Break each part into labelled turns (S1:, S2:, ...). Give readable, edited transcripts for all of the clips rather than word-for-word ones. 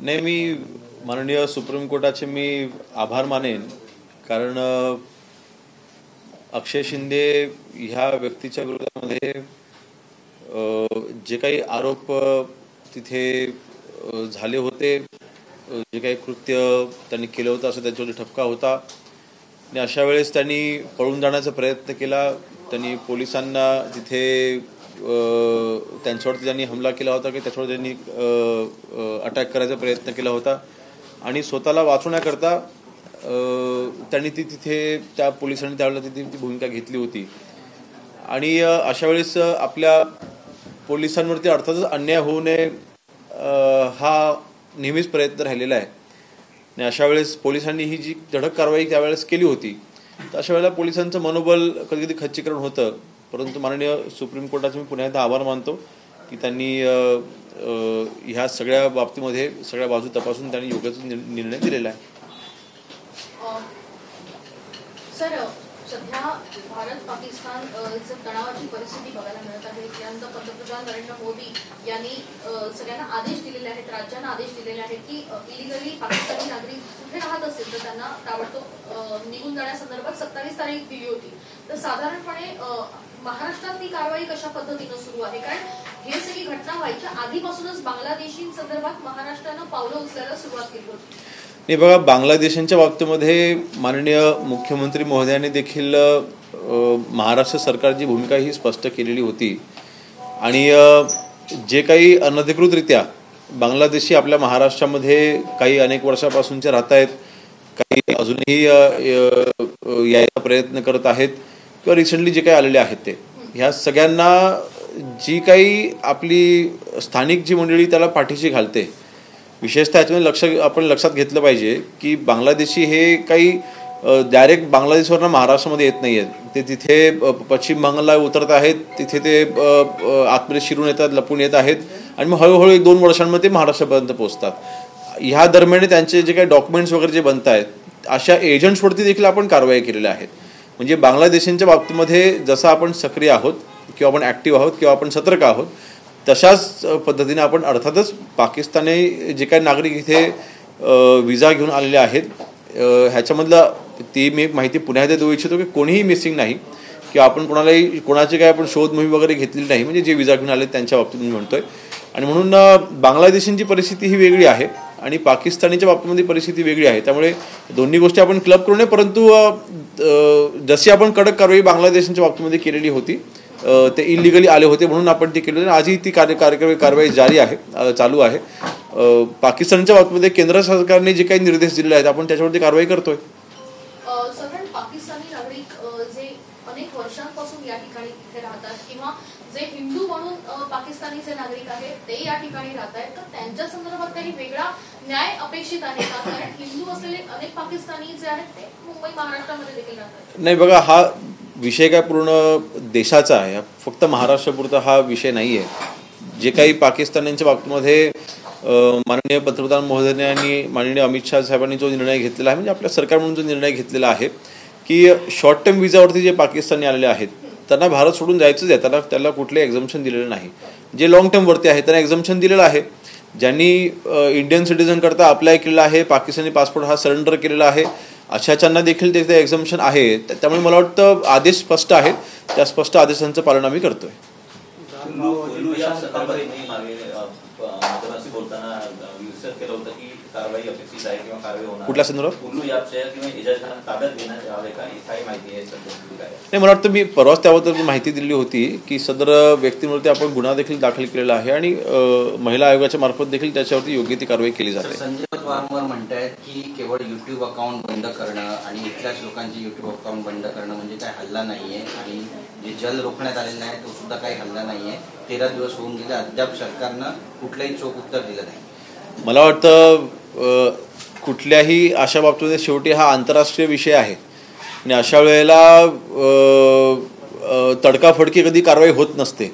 S1: नाही, मी माननीय सुप्रीम कोर्टाचे मी आभार मानेन, कारण अक्षय शिंदे ह्या व्यक्तीच्या विरोधामध्ये जे काही आरोप तिथे झाले होते, जे काही कृत्य त्यांनी केलं होतं असं त्याच्यावर ठपका होता आणि अशा वेळेस त्यांनी पळून जाण्याचा प्रयत्न केला. त्यांनी पोलिसांना तिथे त्यांच्यावरती ज्यांनी हमला केला होता की त्याच्यावर त्यांनी अटॅक करायचा प्रयत्न केला होता आणि स्वतःला वाचवण्याकरता त्यांनी तिथे त्या पोलिसांनी त्यावेळेला ती भूमिका घेतली होती. आणि अशा वेळेस आपल्या पोलिसांवरती अर्थातच अन्याय होऊ नये हा नेहमीच प्रयत्न राहिलेला आहे आणि अशा वेळेस पोलिसांनी ही जी धडक कारवाई त्यावेळेस केली होती, तर अशा वेळेला पोलिसांचं मनोबल कधी कधी खच्चीकरण होतं. परंतु माननीय सुप्रीम कोर्टाचे मी पुन्हा एकदा आभार मानतो की त्यांनी ह्या सगळ्या बाबतीमध्ये सगळ्या बाजू तपासून त्यांनी योग्य निर्णय दिलेला आहे.
S2: सर, सध्या भारत पाकिस्तान तणावाची परिस्थिती बघायला मिळत आहे. त्यानंतर पंतप्रधान नरेंद्र मोदी यांनी सगळ्यांना आदेश दिलेले आहेत, राज्यांना आदेश दिलेले आहेत की इलिगली पाकिस्तानी नागरिक कुठे राहत असतील तर त्यांना ताबडतोब निघून जाण्यासंदर्भात 27 तारीख दिली होती. तर साधारणपणे महाराष्ट्रात ही कारवाई कशा पद्धतीनं सुरू आहे? कारण हे सगळी घटना व्हायच्या आधीपासूनच बांगलादेशींसंदर्भात महाराष्ट्रानं पावलं उचलायला सुरुवात केली होती.
S1: नाही बघा, बांगलादेशांच्या बाबतीमध्ये माननीय मुख्यमंत्री महोदयांनी देखील महाराष्ट्र सरकारची भूमिका ही स्पष्ट केलेली होती आणि जे काही अनधिकृतरित्या बांगलादेशी आपल्या महाराष्ट्रामध्ये काही अनेक वर्षापासूनचे राहत आहेत, काही अजूनही यायचा प्रयत्न करत आहेत किंवा रिसेंटली जे काही आलेले आहेत, ते ह्या सगळ्यांना जी काही आपली स्थानिक जी मंडळी त्याला पाठीशी घालते, विशेषतः याच्यामध्ये आपण लक्षात घेतलं पाहिजे की बांगलादेशी हे काही डायरेक्ट बांगलादेशवरनं महाराष्ट्रामध्ये येत नाही आहेत. ते तिथे पश्चिम बंगालला उतरत आहेत, तिथे ते आतमध्ये शिरून येतात, लपून येत आहेत आणि मग हळूहळू 1-2 वर्षांमध्ये ते महाराष्ट्रापर्यंत पोहोचतात. ह्या दरम्यान त्यांचे जे काही डॉक्युमेंट्स वगैरे जे बनत आहेत, अशा एजंट्सवरती देखील आपण कारवाई केलेल्या आहेत. म्हणजे बांगलादेशींच्या बाबतीमध्ये जसं आपण सक्रिय आहोत किंवा आपण ॲक्टिव्ह आहोत किंवा आपण सतर्क आहोत, तशाच पद्धतीने आपण अर्थातच पाकिस्तानी जे काही नागरिक इथे विजा घेऊन आलेले आहेत, ह्याच्यामधलं ती मी माहिती पुन्हा एकदा देऊ इच्छितो की कोणीही मिसिंग नाही किंवा आपण कोणाची काही आपण शोध मोहीम वगैरे घेतलेली नाही. म्हणजे जे विजा घेऊन आले त्यांच्या बाबतीत मी म्हणतोय. आणि म्हणून बांगलादेशींची परिस्थिती ही वेगळी आहे आणि पाकिस्तानीच्या बाबतीमध्ये परिस्थिती वेगळी आहे. त्यामुळे दोन्ही गोष्टी आपण क्लब करू नये, परंतु जशी आपण कडक कारवाई बांगलादेशांच्या बाबतीमध्ये केलेली होती, ते इलिगली आले होते म्हणून आपण ती केली, आजही ती कारवाई जारी आहे, चालू आहे. पाकिस्तानच्या बाबतीमध्ये केंद्र सरकारने जे काही निर्देश दिलेले आहेत आपण त्याच्यावरती कारवाई करतोय.
S2: पाकिस्तानी नागरिक जे अनेक वर्षांपासून या ठिकाणी इथे राहतात किंवा जे हिंदू म्हणून पाकिस्तानीचे नागरिक आहेत ते या ठिकाणी राहत आहेत, तर त्यांच्या संदर्भात काही वेगळा न्याय अपेक्षित आहे का? कारण हिंदू असलेले अनेक पाकिस्तानी जे आहेत ते मुंबई महाराष्ट्रामध्ये देखील राहतात.
S1: नाही बघा, हा विषय काय पूर्ण देशाचा आहे, फक्त महाराष्ट्रापुरता हा विषय नाही आहे. जे काही पाकिस्तानांच्या बाबतीमध्ये माननीय पंतप्रधान महोदयांनी माननीय अमित शाह साहेबांनी जो निर्णय घेतलेला आहे, म्हणजे आपल्या सरकार म्हणून जो निर्णय घेतलेला आहे की शॉर्ट टर्म विजावरती जे पाकिस्तानी आलेले आहेत त्यांना भारत सोडून जायचंच आहे, त्याला कुठले एक्झम्पशन दिलेलं नाही. जे लॉंग टर्मवरती आहे त्यांना एक्झम्पशन दिलेलं आहे. ज्यांनी इंडियन सिटीझन करता अप्लाय केलेला आहे, पाकिस्तानी पासपोर्ट हा सरेंडर केलेला आहे, अशाच्यांना देखील तिथे एक्झम्पशन आहे. त्यामुळे मला वाटतं आदेश स्पष्ट आहेत, त्या स्पष्ट आदेशांचं पालन आम्ही करतोय. कुठल्या संदर्भात? नाही, मला वाटतं मी परवाच त्याबद्दल माहिती दिली होती की सदर व्यक्तींवरती आपण गुन्हा देखील दाखल केलेला आहे आणि महिला आयोगाच्या मार्फत देखील त्याच्यावरती योग्य ती कारवाई केली जाते.
S3: संजय वारंवार म्हणतायत की केवळ युट्यूब अकाउंट बंद करणं आणि इथल्याच लोकांची युट्यूब अकाउंट बंद करणं म्हणजे काय हल्ला नाहीये आणि जे जल रोखण्यात आलेला आहे तो सुद्धा काही हल्ला नाहीये. 13 दिवस होऊन गेले, अद्याप सरकारनं कुठलंही चोख उत्तर दिलं नाही.
S1: मला वाटतं कुठल्याही अशा बाबतीमध्ये शेवटी हा आंतरराष्ट्रीय विषय आहे आणि अशा वेळेला तडकाफडकी कधी कारवाई होत नसते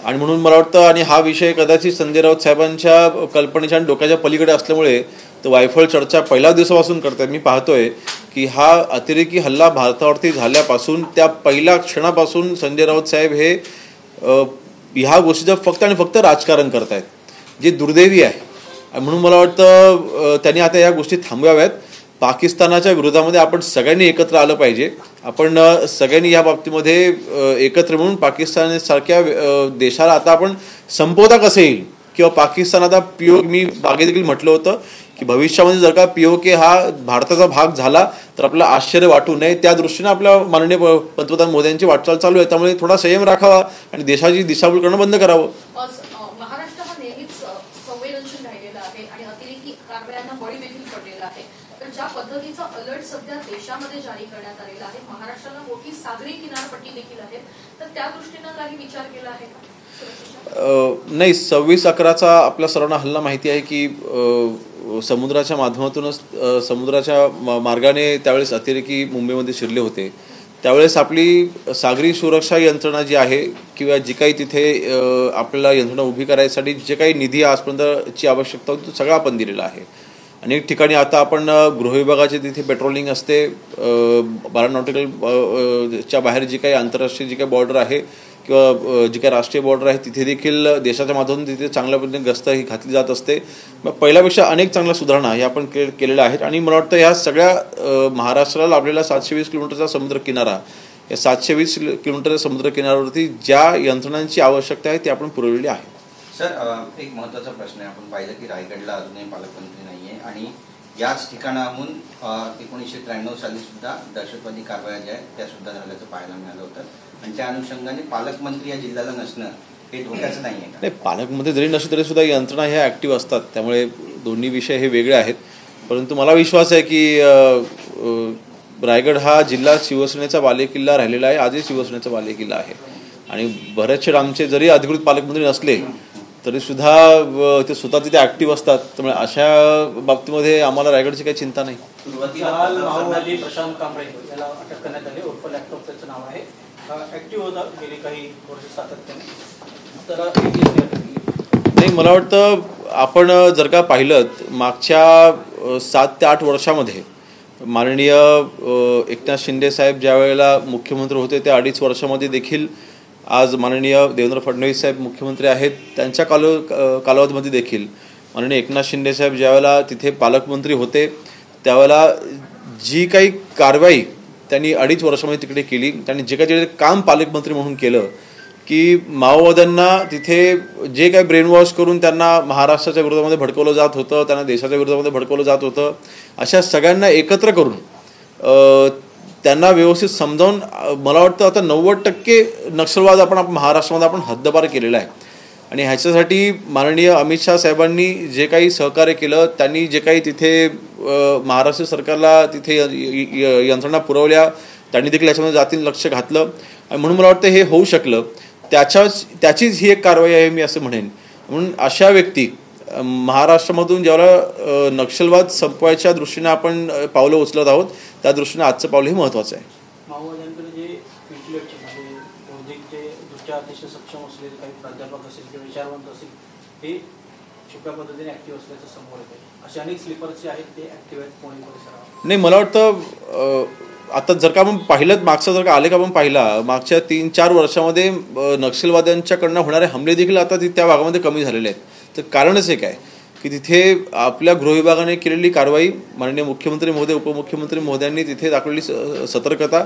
S1: आणि म्हणून मला वाटतं, आणि हा विषय कदाचित संजय राऊत साहेबांच्या कल्पनेच्या आणि डोक्याच्या पलीकडे असल्यामुळे तो वायफळ चर्चा पहिल्या दिवसापासून करतात. मी पाहतोय की हा अतिरेकी हल्ला भारतावरती झाल्यापासून त्या पहिल्या क्षणापासून संजय राऊत साहेब हे ह्या गोष्टीचं फक्त आणि फक्त राजकारण करतायत, जे दुर्दैवी आहे. आणि म्हणून मला वाटतं त्यांनी आता या गोष्टी थांबवाव्यात. पाकिस्तानाच्या विरोधामध्ये आपण सगळ्यांनी एकत्र आलं पाहिजे. आपण सगळ्यांनी या बाबतीमध्ये एकत्र म्हणून पाकिस्तानसारख्या देशाला आता आपण संपवता कसं येईल किंवा पाकिस्तान आता मी मागे देखील म्हटलं होतं की भविष्यामध्ये जर का POK हा भारताचा भाग झाला तर आपल्याला आश्चर्य वाटू नये. त्या दृष्टीने आपल्या माननीय पंतप्रधान मोदींची वाटचाल चालू आहे. त्यामुळे थोडा संयम राखावा आणि देशाची दिशाभूल करणं बंद करावं.
S2: महाराष्ट्र हा नेहमीच संवेदनशील राहिलेला आहे आणि अतिरेकी कारवायांना बळी देखील पडलेला आहे. तर ज्या पद्धतीचा अलर्ट सध्या देशामध्ये जारी करण्यात आलेला आहे, महाराष्ट्राला मोठी सागरी किनारपट्टी देखील आहे, तर त्या दृष्टीनं काही विचार केला आहे का?
S1: नाही, 26/11चा आपल्या सर्वांना हल्ला माहिती आहे की समुद्राच्या माध्यमातूनच समुद्राच्या मार्गाने त्यावेळेस अतिरेकी मुंबईमध्ये शिरले होते. त्यावेळेस आपली सागरी सुरक्षा यंत्रणा जी आहे किंवा जी काही तिथे आपल्याला यंत्रणा उभी करायसाठी जे काही निधी आजपर्यंतची आवश्यकता होती तो सगळा आपण दिलेला आहे. अनेक ठिकाणी आता आपण गृहविभागाचे तिथे पेट्रोलिंग असते. 12 नॉटिकल च्या बाहेर जी काही आंतरराष्ट्रीय जी काही बॉर्डर आहे किंवा जी काही राष्ट्रीय बॉर्डर आहे तिथे देखील देशाच्या माध्यमातून तिथे चांगल्या पद्धतीने गस्त ही घातली जात असते. मग पहिल्यापेक्षा अनेक चांगल्या सुधारणा हे आपण केलेल्या आहेत. आणि मला वाटतं ह्या सगळ्या महाराष्ट्राला लाभलेला 720 किलोमीटरचा समुद्र किनारा, या 720 किलोमीटर समुद्र किनाऱ्यावरती ज्या यंत्रणांची आवश्यकता आहे ती आपण पुरवलेली आहे.
S3: सर, एक महत्त्वाचा प्रश्न आहे. आपण पाहिलं की रायगडला अजूनही पालकमंत्री नाहीये आणि याच ठिकाणाहून 1993 साली सुद्धा दहशतवादी कारवाया ज्या आहेत त्या सुद्धा झाल्याचं पाहायला मिळालं होतं आणि त्या अनुषंगाने पालकमंत्री या जिल्ह्याला नसणं हे धोक्याचं नाही आहे.
S1: नाही, पालकमंत्री जरी नसले तरी सुद्धा यंत्रणा ह्या ऍक्टिव्ह असतात. त्यामुळे दोन्ही विषय हे वेगळे आहेत. परंतु मला विश्वास आहे की रायगड हा जिल्हा शिवसेनेचा बालेकिल्ला राहिलेला आहे. आजही शिवसेनेचा बालेकिल्ला आहे आणि बरेचसे आमचे जरी अधिकृत पालकमंत्री नसले तरी सुद्धा ते स्वतः तिथे ऍक्टिव्ह असतात. त्यामुळे अशा बाबतीमध्ये आम्हाला रायगडची काही चिंता नाही.
S4: माओवादी प्रशांत कांबळे याला अटक करण्यात आली. उर्फ लॅपटॉप त्याचं नाव आहे. ऍक्टिव्ह होता गेली काही वर्ष सातत्याने. तर
S1: नाही, मला वाटतं आपण जर का पाहिलं मागच्या 7 ते 8 वर्षामध्ये माननीय एकनाथ शिंदे साहेब ज्या वेळेला मुख्यमंत्री होते त्या 2.5 वर्षामध्ये देखील आज माननीय देवेंद्र फडणवीस साहेब मुख्यमंत्री आहेत त्यांच्या कालावधीमध्ये देखील माननीय एकनाथ शिंदे साहेब ज्यावेळेला तिथे पालकमंत्री होते त्यावेळेला जी काही कारवाई त्यांनी 2.5 वर्षामध्ये तिकडे केली, त्यांनी जे काही काम पालकमंत्री म्हणून केलं की माओवाद्यांना तिथे जे काही ब्रेन वॉश करून त्यांना महाराष्ट्राच्या विरोधामध्ये भडकवलं जात होतं, त्यांना देशाच्या विरोधामध्ये भडकवलं जात होतं, अशा सगळ्यांना एकत्र करून त्यांना व्यवस्थित समजावून मला वाटतं आता 90% नक्षलवाद आपण महाराष्ट्रामध्ये आपण हद्दपार केलेला आहे. आणि ह्याच्यासाठी माननीय अमित शाह साहेबांनी जे काही सहकार्य केलं, त्यांनी जे काही तिथे महाराष्ट्र सरकारला तिथे यंत्रणा पुरवल्या, त्यांनी देखील याच्यामध्ये जातीनं लक्ष घातलं आणि म्हणून मला वाटतं हे होऊ शकलं. त्याचीच ही एक कारवाई आहे मी असं म्हणेन. म्हणून अशा व्यक्ती महाराष्ट्रामधून ज्यावेळेला नक्षलवाद संपवायच्या दृष्टीने आपण पावलं उचलत आहोत त्या दृष्टीने आजचं पावलं हे महत्त्वाचं आहे.
S4: माओवाद्यांकडे जे इंटेलेक्ट म्हणजे बौद्धिकचे दृष्ट्या अतिशय सक्षम असलेले काही प्राध्यापक असेल किंवा विचारवंत असेल हे छुप्या पद्धतीने ऍक्टिव्ह असल्याचं समोर येते. असे अनेक स्लीपर्सचे आहेत ते ऍक्टिव्ह आहेत पुणे परिसरात.
S1: नाही, मला वाटतं आता जर का आपण पाहिलं मागचा जर का आलेख आपण पाहिला मागच्या 3-4 वर्षामध्ये नक्षलवाद्यांच्याकडनं होणारे हमले देखील आता त्या भागामध्ये कमी झालेले आहेत. तर कारणच एक आहे की तिथे आपल्या गृहविभागाने केलेली कारवाई, माननीय मुख्यमंत्री महोदय उपमुख्यमंत्री महोदयांनी तिथे दाखवलेली सतर्कता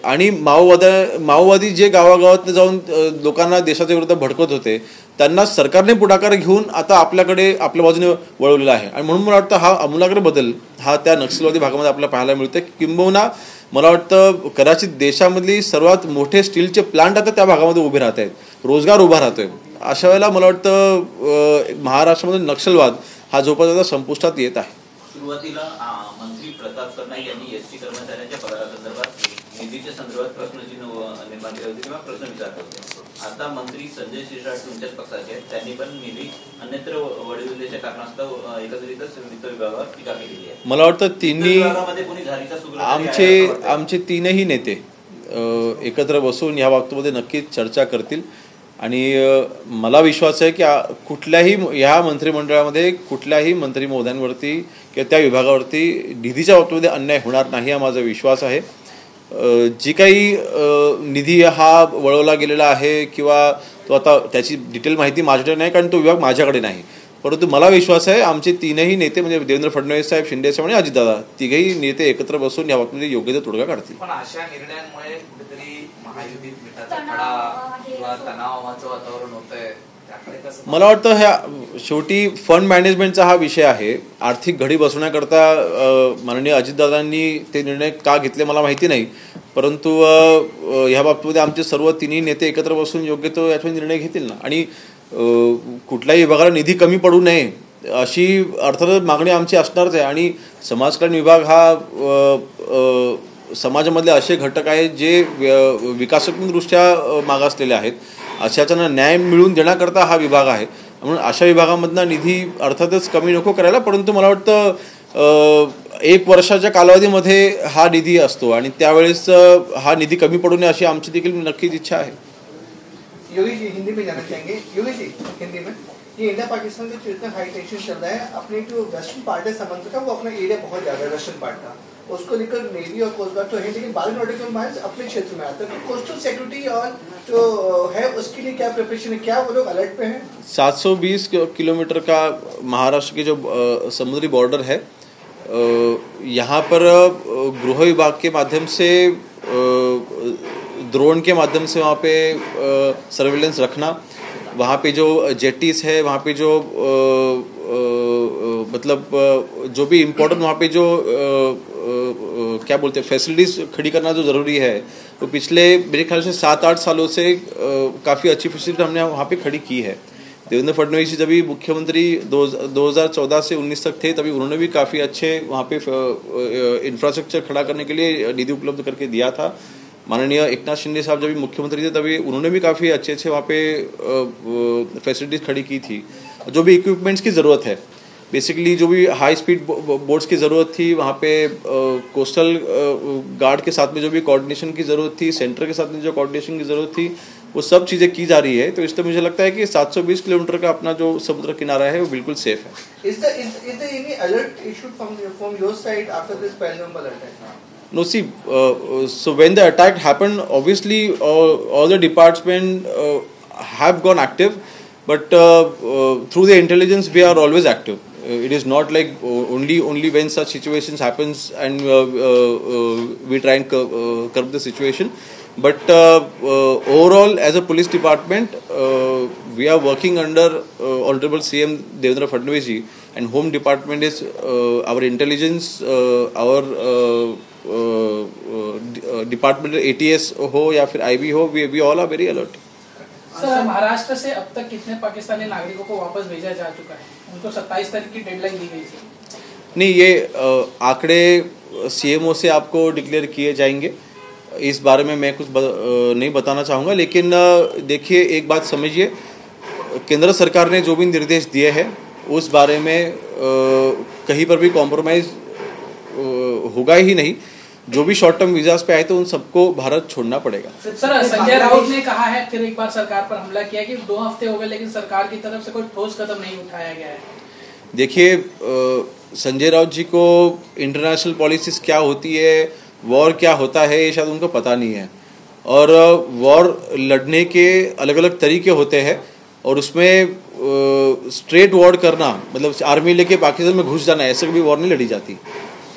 S1: आणि माओवादी जे गावागावात जाऊन लोकांना देशाच्या विरोधात भडकवत होते त्यांना सरकारने पुढाकार घेऊन आता आपल्याकडे आपल्या बाजूने वळवलेला आहे. आणि म्हणून मला वाटतं हा आमूलाग्र बदल हा त्या नक्षलवादी भागामध्ये आपल्याला पाहायला मिळतो. किंबहुना मला वाटतं कदाचित देशामधली सर्वात मोठे स्टीलचे प्लांट आता त्या भागामध्ये उभे राहत आहेत, रोजगार उभा राहतोय. अशा वेळेला मला वाटतं महाराष्ट्रामध्ये नक्षलवाद हा जोपासता संपुष्टात येत आहे.
S5: सुरुवातीला मंत्री प्रताप सरनाईक यांनी एसटी कर्मचाऱ्यांच्या पगारासंदर्भात निधीच्या संदर्भात प्रश्नचिन्ह निर्माण केले होते किंवा प्रश्न विचारले होते. आता मंत्री संजय शिरसाट तुमच्याच पक्षाचे आहेत, त्यांनी पण निधी अन्यत्र वळविल्याच्या कारणास्तव एकत्रितच वित्त विभागावर टीका केलेली आहे.
S1: मला वाटतं तिन्ही आमचे 3ही नेते एकत्र बसून या बाबतीमध्ये नक्कीच चर्चा करतील आणि मला विश्वास आहे की कुठल्याही ह्या मंत्रिमंडळामध्ये कुठल्याही मंत्री महोदयांवरती किंवा त्या विभागावरती निधीच्या बाबतीमध्ये अन्याय होणार नाही हा माझा विश्वास आहे. जी काही निधी हा वळवला गेलेला आहे किंवा तो आता त्याची डिटेल माहिती माझ्याकडे नाही कारण तो विभाग माझ्याकडे नाही. परंतु मला विश्वास आहे आमचे तीनही नेते म्हणजे देवेंद्र फडणवीस साहेब, शिंदे साहेब आणि अजितदादा तिघही नेते एकत्र बसून या बाबतीमध्ये योग्य ते तोडगा काढतील.
S6: पण अशा निर्णयांमुळे कुठेतरी महायुतीत मिठाचा खडा किंवा तणावाचं वातावरण होतंय, त्याकडे कसं?
S1: मला वाटतं ह्या शेवटी फंड मॅनेजमेंटचा हा विषय आहे. आर्थिक घडी बसवण्याकरता माननीय अजितदादांनी ते निर्णय का घेतले मला माहिती नाही, परंतु ह्या बाबतीमध्ये आमचे सर्व तिन्ही नेते एकत्र बसून योग्य तो याचा निर्णय घेतील ना. आणि कुठल्याही विभागाला निधी कमी पडू नये अशी अर्थातच मागणी आमची असणारच आहे. आणि समाजकल्याण विभाग हा समाजामधले असे घटक आहेत जे विकासात्मकदृष्ट्या मागासलेले आहेत, अशाच्यांना न्याय मिळवून देण्याकरता हा विभाग आहे. म्हणून अशा विभागामधनं निधी अर्थातच कमी नको करायला, परंतु मला वाटतं 1 वर्षाच्या कालावधीमध्ये हा निधी असतो आणि त्यावेळेस हा निधी कमी पडू नये अशी आमची देखील नक्कीच इच्छा आहे.
S7: योगी जी हिंदी में जाना चाहेंगे. योगी जी हिंदी में, ये इंडिया पाकिस्तान का इतना हाई टेंशन चल रहा है, अपने जो वेस्टर्न पार्ट है समंदर का वो अपना एरिया बहुत ज्यादा है वेस्टर्न पार्ट का, उसको लेकर नेवी और कोस्ट गार्ड तो है, लेकिन 12 नॉटिकल माइल्स अपने क्षेत्र में आता है. तो कोस्टल सिक्योरिटी और जो है उसके लिए क्या प्रिपरेशन है, क्या वो लोग अलर्ट पे हैं?
S1: 720 किलोमीटर का महाराष्ट्र की जो समुद्री बॉर्डर है, यहाँ पर गृह विभाग के माध्यम से ड्रोन के माध्यम से वहाँ पे सर्वेलेंस रखना, वहाँ पे जो जेटीज है, वहाँ पे जो मतलब जो भी इम्पोर्टेंट वहाँ पे जो क्या बोलते हैं फैसिलिटीज़ खड़ी करना जो ज़रूरी है, तो पिछले मेरे ख्याल से 7-8 सालों से काफ़ी अच्छी फैसिलिटी हमने वहाँ पे खड़ी की है. देवेंद्र फडणवीस जी जब भी मुख्यमंत्री 2014 से 19 तक थे, तभी उन्होंने भी काफ़ी अच्छे वहाँ पे इंफ्रास्ट्रक्चर खड़ा करने के लिए निधि उपलब्ध करके दिया था. माननीय एकनाथ शिंदे साहब जब भी मुख्यमंत्री थे तभी उन्होंने भी काफ़ी अच्छे वहाँ पे फैसिलिटीज़ खड़ी की थी. जो भी इक्विपमेंट्स की ज़रूरत है, बेसिकली जो भी हाई स्पीड बोट्स की ज़रूरत थी, वहाँ पे कोस्टल गार्ड के साथ में जो भी कोऑर्डिनेशन की ज़रूरत थी, सेंटर के साथ में जो कोऑर्डिनेशन की ज़रूरत थी, वो सब चीज़ें की जा रही है. तो इसलिए मुझे लगता है कि 720 किलोमीटर का अपना जो समुद्र किनारा है वो बिल्कुल सेफ है.
S7: Is there any alert issued from your side after this Pahalgam attack?
S1: No, see, so when the attack happened, obviously all the departments have gone active, but through the intelligence we are always active. It is not like only when such situations happens and we try and curb the situation. But overall, as a police department, we are working under Honorable CM Devendra Fadnavis ji, and Home Department is our intelligence, our department ATS हो या फिर IB हो, we all are very alert.
S8: Sir, Maharashtra से अब तक कितने पाकिस्तानी नागरिकों को वापस भेजा जा चुका है? उनको 27 तारीख की डेडलाइन दी गई थी.
S1: नहीं, ये आंकड़े CMO से आपको डिक्लेयर किए जाएंगे. इस बारे में मैं कुछ नहीं बताना चाहूँगा, लेकिन देखिए एक बात समझिए, केंद्र सरकार ने जो भी निर्देश दिए हैं उस बारे में कहीं पर भी कॉम्प्रोमाइज़ होगा ही नहीं. जो भी शॉर्ट टर्म वीजास पे आए तो उन सबको भारत छोड़ना पड़ेगा.
S8: सर, संजय राउत ने कहा है फिर एक बार सरकार पर हमला किया कि 2 हफ्ते हो गए लेकिन सरकार की तरफ से कोई ठोस कदम नहीं उठाया गया है.
S1: देखिए, संजय राउत जी को इंटरनेशनल पॉलिसीज क्या होती है, वॉर क्या होता है, ये शायद उनको पता नहीं है. और वॉर लड़ने के अलग अलग तरीके होते हैं, और उसमें स्ट्रेट वॉर करना मतलब आर्मी लेके पाकिस्तान में घुस जाना, ऐसे कभी वॉर नहीं लड़ी जाती.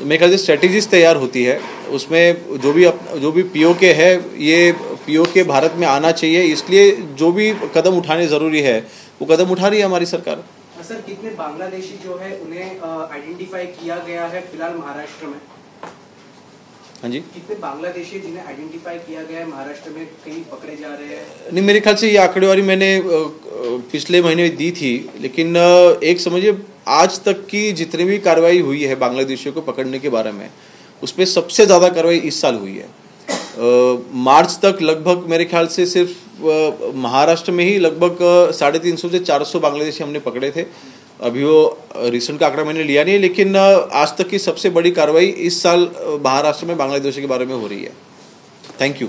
S1: मेरे ख्याल से स्ट्रेटेजीज तैयार होती है, उसमें जो भी POK है, ये POK भारत में आना चाहिए. इसलिए जो भी कदम उठाने ज़रूरी है वो कदम उठा रही है हमारी सरकार.
S9: सर, कितने बांग्लादेशी जो है उन्हें आइडेंटिफाई किया गया है फिलहाल महाराष्ट्र में?
S1: हाँ जी,
S9: कितने बांग्लादेशी जिन्हें आइडेंटिफाई किया गया है महाराष्ट्र में कहीं पकड़े जा रहे हैं?
S1: नहीं, मेरे ख्याल से ये आंकड़ेवारी मैंने पिछले महीने दी थी, लेकिन एक समझिए आज तक की जितनी भी कार्रवाई हुई है बांग्लादेशियों को पकड़ने के बारे में, उसमें सबसे ज़्यादा कार्रवाई इस साल हुई है. मार्च तक लगभग मेरे ख्याल से सिर्फ महाराष्ट्र में ही लगभग 350 से 400 बांग्लादेशी हमने पकड़े थे. अभी वो रिसेंट का आंकड़ा मैंने लिया नहीं, लेकिन आज तक की सबसे बड़ी कार्रवाई इस साल महाराष्ट्र में बांग्लादेशी के बारे में हो रही है. Thank you.